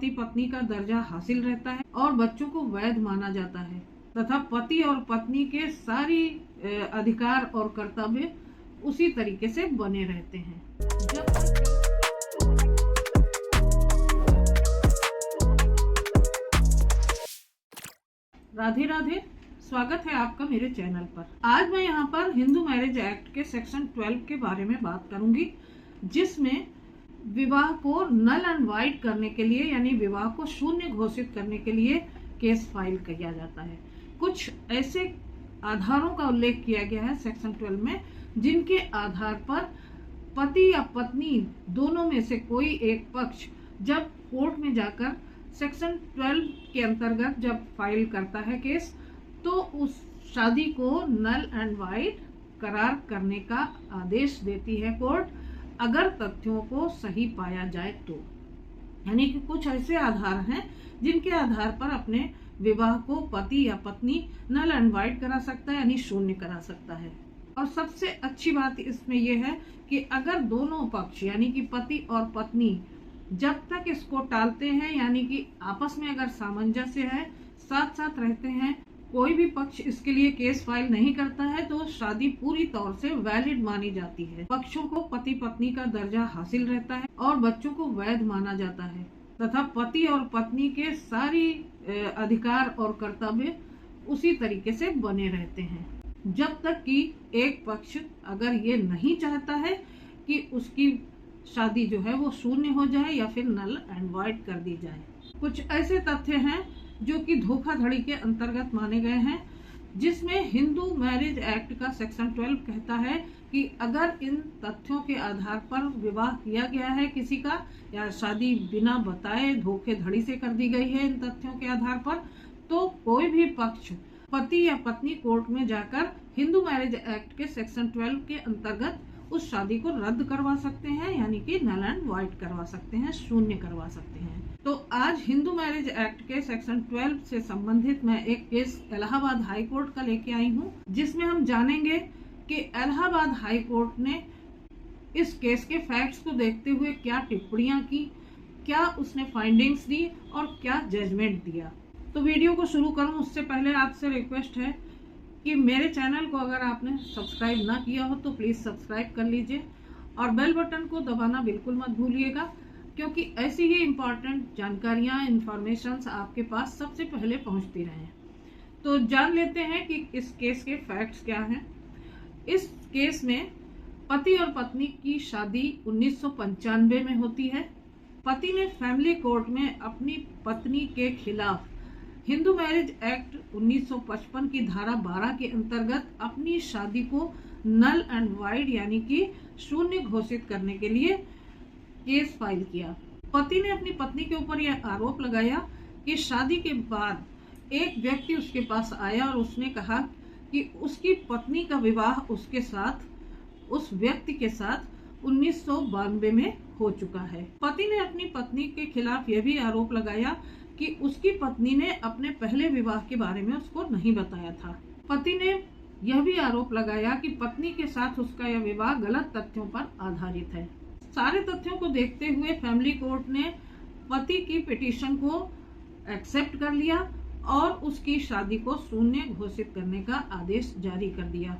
पति पत्नी का दर्जा हासिल रहता है और बच्चों को वैध माना जाता है तथा पति और पत्नी के सारी अधिकार और कर्तव्य उसी तरीके से बने रहते हैं। राधे राधे, स्वागत है आपका मेरे चैनल पर। आज मैं यहाँ पर हिंदू मैरिज एक्ट के सेक्शन 12 के बारे में बात करूंगी, जिसमें विवाह को नल एंड वाइड करने के लिए यानी विवाह को शून्य घोषित करने के लिए केस फाइल किया जाता है। कुछ ऐसे आधारों का उल्लेख किया गया है सेक्शन 12 में, जिनके आधार पर पति या पत्नी दोनों में से कोई एक पक्ष जब कोर्ट में जाकर सेक्शन 12 के अंतर्गत जब फाइल करता है केस, तो उस शादी को नल एंड वाइड करार करने का आदेश देती है कोर्ट, अगर तथ्यों को सही पाया जाए तो। यानी कि कुछ ऐसे आधार हैं जिनके आधार पर अपने विवाह को पति या पत्नी नल एंड वाइड करा सकता है, यानी शून्य करा सकता है। और सबसे अच्छी बात इसमें यह है कि अगर दोनों पक्ष यानी कि पति और पत्नी जब तक इसको टालते हैं, यानी कि आपस में अगर सामंजस्य है, साथ साथ रहते हैं, कोई भी पक्ष इसके लिए केस फाइल नहीं करता है, तो शादी पूरी तौर से वैलिड मानी जाती है। पक्षों को पति पत्नी का दर्जा हासिल रहता है और बच्चों को वैध माना जाता है तथा पति और पत्नी के सारी अधिकार और कर्तव्य उसी तरीके से बने रहते हैं, जब तक कि एक पक्ष अगर ये नहीं चाहता है कि उसकी शादी जो है वो शून्य हो जाए या फिर नल एंड वाइड कर दी जाए। कुछ ऐसे तथ्य हैं जो कि धोखाधड़ी के अंतर्गत माने गए हैं, जिसमें हिंदू मैरिज एक्ट का सेक्शन 12 कहता है कि अगर इन तथ्यों के आधार पर विवाह किया गया है किसी का, या शादी बिना बताए धोखाधड़ी से कर दी गई है इन तथ्यों के आधार पर, तो कोई भी पक्ष पति या पत्नी कोर्ट में जाकर हिंदू मैरिज एक्ट के सेक्शन 12 के अंतर्गत उस शादी को रद्द करवा सकते हैं, यानी कि नल एंड वाइड करवा सकते हैं, शून्य करवा सकते हैं। तो आज हिंदू मैरिज एक्ट के सेक्शन 12 से संबंधित मैं एक केस इलाहाबाद हाई कोर्ट का लेके आई हूँ, जिसमें हम जानेंगे कि इलाहाबाद हाई कोर्ट ने इस केस के फैक्ट्स को देखते हुए क्या टिप्पणियां की, क्या उसने फाइंडिंग्स दी और क्या जजमेंट दिया। तो वीडियो को शुरू करूं उससे पहले आपसे रिक्वेस्ट है कि मेरे चैनल को अगर आपने सब्सक्राइब ना किया हो तो प्लीज़ सब्सक्राइब कर लीजिए और बेल बटन को दबाना बिल्कुल मत भूलिएगा, क्योंकि ऐसी ही इम्पॉर्टेंट जानकारियाँ इन्फॉर्मेशंस आपके पास सबसे पहले पहुंचती रहें। तो जान लेते हैं कि इस केस के फैक्ट्स क्या हैं। इस केस में पति और पत्नी की शादी 1995 में होती है। पति ने फैमिली कोर्ट में अपनी पत्नी के खिलाफ हिंदू मैरिज एक्ट 1955 की धारा 12 के अंतर्गत अपनी शादी को नल एंड वाइड यानी कि शून्य घोषित करने के लिए केस फाइल किया। पति ने अपनी पत्नी के ऊपर यह आरोप लगाया कि शादी के बाद एक व्यक्ति उसके पास आया और उसने कहा कि उसकी पत्नी का विवाह उसके साथ, उस व्यक्ति के साथ 1992 में हो चुका है। पति ने अपनी पत्नी के खिलाफ यह भी आरोप लगाया कि उसकी पत्नी ने अपने पहले विवाह के बारे में उसको नहीं बताया था। पति ने यह भी आरोप लगाया कि पत्नी के साथ उसका यह विवाह गलत तथ्यों पर आधारित है। सारे तथ्यों को देखते हुए फैमिली कोर्ट ने पति की पिटीशन को एक्सेप्ट कर लिया और उसकी शादी को शून्य घोषित करने का आदेश जारी कर दिया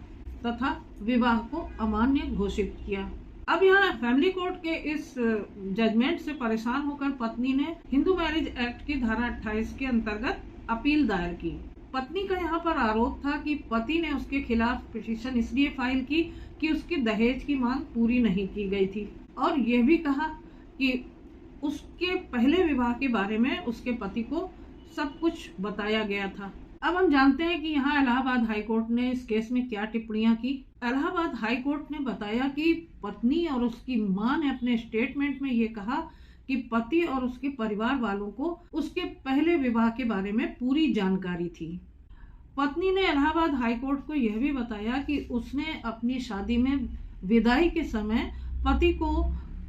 तथा विवाह को अमान्य घोषित किया। अब यहाँ फैमिली कोर्ट के इस जजमेंट से परेशान होकर पत्नी ने हिंदू मैरिज एक्ट की धारा 28 के अंतर्गत अपील दायर की। पत्नी का यहाँ पर आरोप था कि पति ने उसके खिलाफ पिटीशन इसलिए फाइल की कि उसकी दहेज की मांग पूरी नहीं की गई थी, और यह भी कहा कि उसके पहले विवाह के बारे में उसके पति को सब कुछ बताया गया था। अब हम जानते हैं कि यहाँ इलाहाबाद हाई कोर्ट ने इस केस में क्या टिप्पणियां की। इलाहाबाद हाई कोर्ट ने बताया कि पत्नी और उसकी मां ने अपने स्टेटमेंट में ये कहा कि पति और उसके परिवार वालों को उसके पहले विवाह के बारे में पूरी जानकारी थी। पत्नी ने इलाहाबाद हाई कोर्ट को यह भी बताया कि उसने अपनी शादी में विदाई के समय पति को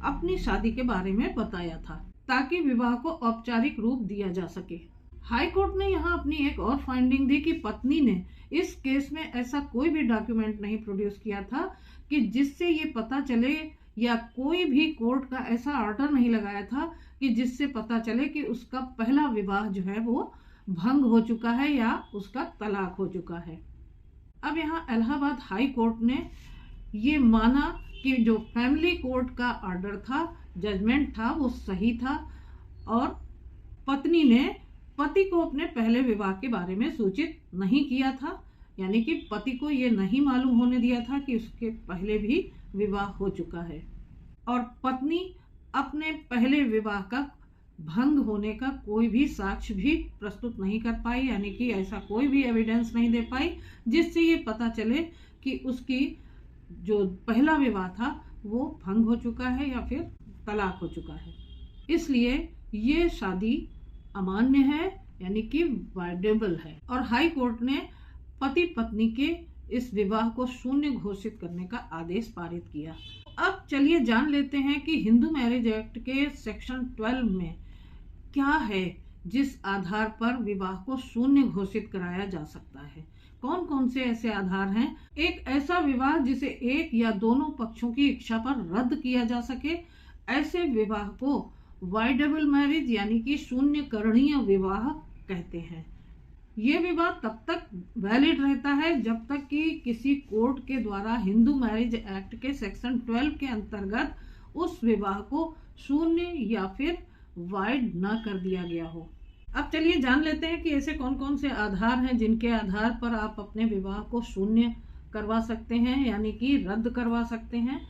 अपनी शादी के बारे में बताया था ताकि विवाह को औपचारिक रूप दिया जा सके। हाई कोर्ट ने यहाँ अपनी एक और फाइंडिंग दी कि पत्नी ने इस केस में ऐसा कोई भी डॉक्यूमेंट नहीं प्रोड्यूस किया था कि जिससे ये पता चले, या कोई भी कोर्ट का ऐसा ऑर्डर नहीं लगाया था कि कि जिससे पता चले कि उसका पहला विवाह जो है वो भंग हो चुका है या उसका तलाक हो चुका है। अब यहाँ इलाहाबाद हाई कोर्ट ने ये माना कि जो फैमिली कोर्ट का ऑर्डर था, जजमेंट था, वो सही था और पत्नी ने पति को अपने पहले विवाह के बारे में सूचित नहीं किया था, यानी कि पति को ये नहीं मालूम होने दिया था कि उसके पहले भी विवाह हो चुका है। और पत्नी अपने पहले विवाह का भंग होने का कोई भी साक्ष्य भी प्रस्तुत नहीं कर पाई, यानी कि ऐसा कोई भी एविडेंस नहीं दे पाई जिससे ये पता चले कि उसकी जो पहला विवाह था वो भंग हो चुका है या फिर तलाक हो चुका है। इसलिए ये शादी अमान्य है, यानी कि वाइडेबल है। और हाई कोर्ट ने पति पत्नी के इस विवाह को शून्य घोषित करने का आदेश पारित किया। अब चलिए जान लेते हैं कि हिंदू मैरिज एक्ट के सेक्शन 12 में क्या है जिस आधार पर विवाह को शून्य घोषित कराया जा सकता है। कौन कौन से ऐसे आधार हैं? एक ऐसा विवाह जिसे एक या दोनों पक्षों की इच्छा पर रद्द किया जा सके, ऐसे विवाह को वाइडेबल मैरिज यानी कि शून्य करणीय विवाह कहते हैं। ये विवाह तब तक वैलिड रहता है जब तक कि किसी कोर्ट के द्वारा हिंदू मैरिज एक्ट के सेक्शन 12 के अंतर्गत उस विवाह को शून्य या फिर वाइड न कर दिया गया हो। अब चलिए जान लेते हैं कि ऐसे कौन कौन से आधार हैं जिनके आधार पर आप अपने विवाह को शून्य करवा सकते हैं, यानी कि रद्द करवा सकते हैं।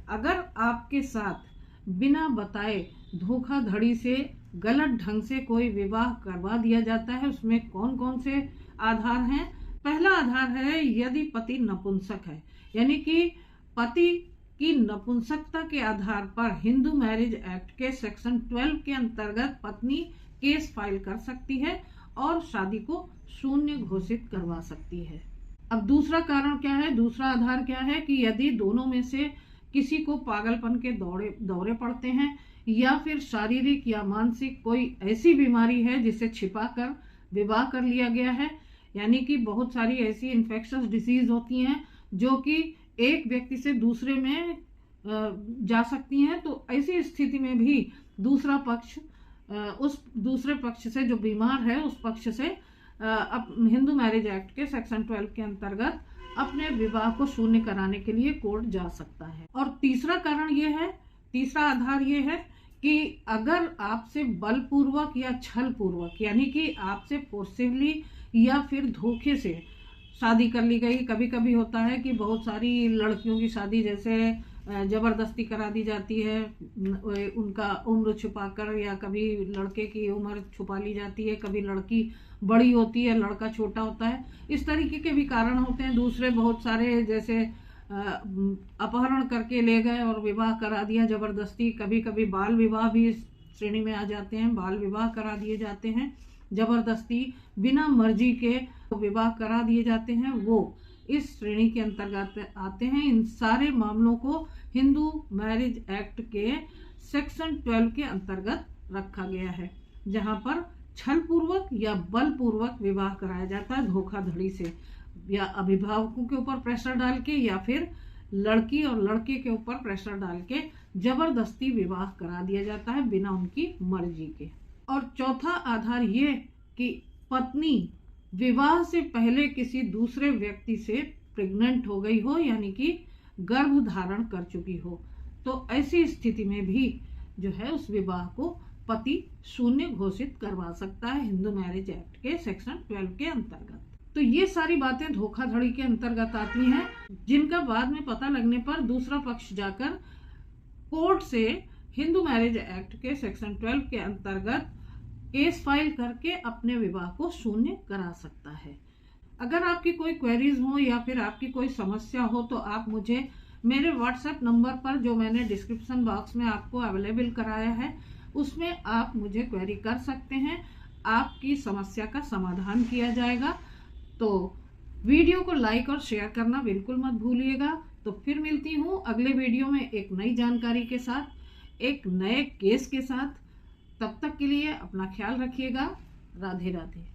अगर आपके साथ बिना बताए धोखाधड़ी से गलत ढंग से कोई विवाह करवा दिया जाता है, उसमें कौन कौन से आधार हैं? पहला आधार है यदि पति नपुंसक है, यानी कि पति की नपुंसकता के आधार पर हिंदू मैरिज एक्ट के सेक्शन 12 के अंतर्गत पत्नी केस फाइल कर सकती है और शादी को शून्य घोषित करवा सकती है। अब दूसरा कारण क्या है? दूसरा आधार क्या है कि यदि दोनों में से किसी को पागलपन के दौरे पड़ते हैं या फिर शारीरिक या मानसिक कोई ऐसी बीमारी है जिसे छिपाकर विवाह कर लिया गया है, यानी कि बहुत सारी ऐसी इन्फेक्शस डिसीज होती हैं जो कि एक व्यक्ति से दूसरे में जा सकती हैं, तो ऐसी स्थिति में भी दूसरा पक्ष उस दूसरे पक्ष से जो बीमार है उस पक्ष से हिंदू मैरिज एक्ट के सेक्शन 12 के अंतर्गत अपने विवाह को शून्य कराने के लिए कोर्ट जा सकता है। और तीसरा आधार ये है कि अगर आपसे बलपूर्वक या छल पूर्वक, यानी कि आपसे फोर्सिवली या फिर धोखे से शादी कर ली गई। कभी कभी होता है कि बहुत सारी लड़कियों की शादी जैसे जबरदस्ती करा दी जाती है, उनका उम्र छुपाकर, या कभी लड़के की उम्र छुपा ली जाती है, कभी लड़की बड़ी होती है लड़का छोटा होता है। इस तरीके के भी कारण होते हैं। दूसरे बहुत सारे जैसे अपहरण करके ले गए और विवाह करा दिया जबरदस्ती। कभी कभी बाल विवाह भी इस श्रेणी में आ जाते हैं, बाल विवाह करा दिए जाते हैं जबरदस्ती, बिना मर्जी के विवाह करा दिए जाते हैं, वो इस श्रेणी के अंतर्गत आते हैं। इन सारे मामलों को हिंदू मैरिज एक्ट के सेक्शन 12 के अंतर्गत रखा गया है, जहां पर छल पूर्वक या बल पूर्वक विवाह कराया जाता है, धोखाधड़ी से, या अभिभावकों के ऊपर प्रेशर डाल के या फिर लड़की और लड़के के ऊपर प्रेशर डाल के जबरदस्ती विवाह करा दिया जाता है बिना उनकी मर्जी के। और चौथा आधार ये कि पत्नी विवाह से पहले किसी दूसरे व्यक्ति से प्रेग्नेंट हो गई हो, यानी कि गर्भ धारण कर चुकी हो, तो ऐसी स्थिति में भी जो है उस विवाह को पति शून्य घोषित करवा सकता है हिंदू मैरिज एक्ट के सेक्शन 12 के अंतर्गत। तो ये सारी बातें धोखाधड़ी के अंतर्गत आती हैं, जिनका बाद में पता लगने पर दूसरा पक्ष जाकर कोर्ट से हिंदू मैरिज एक्ट के सेक्शन 12 के अंतर्गत केस फाइल करके अपने विवाह को शून्य करा सकता है। अगर आपकी कोई क्वेरीज हो या फिर आपकी कोई समस्या हो तो आप मुझे मेरे व्हाट्सएप नंबर पर, जो मैंने डिस्क्रिप्शन बॉक्स में आपको अवेलेबल कराया है, उसमें आप मुझे क्वेरी कर सकते हैं। आपकी समस्या का समाधान किया जाएगा। तो वीडियो को लाइक और शेयर करना बिल्कुल मत भूलिएगा। तो फिर मिलती हूँ अगले वीडियो में एक नई जानकारी के साथ, एक नए केस के साथ। तब तक के लिए अपना ख्याल रखिएगा। राधे राधे।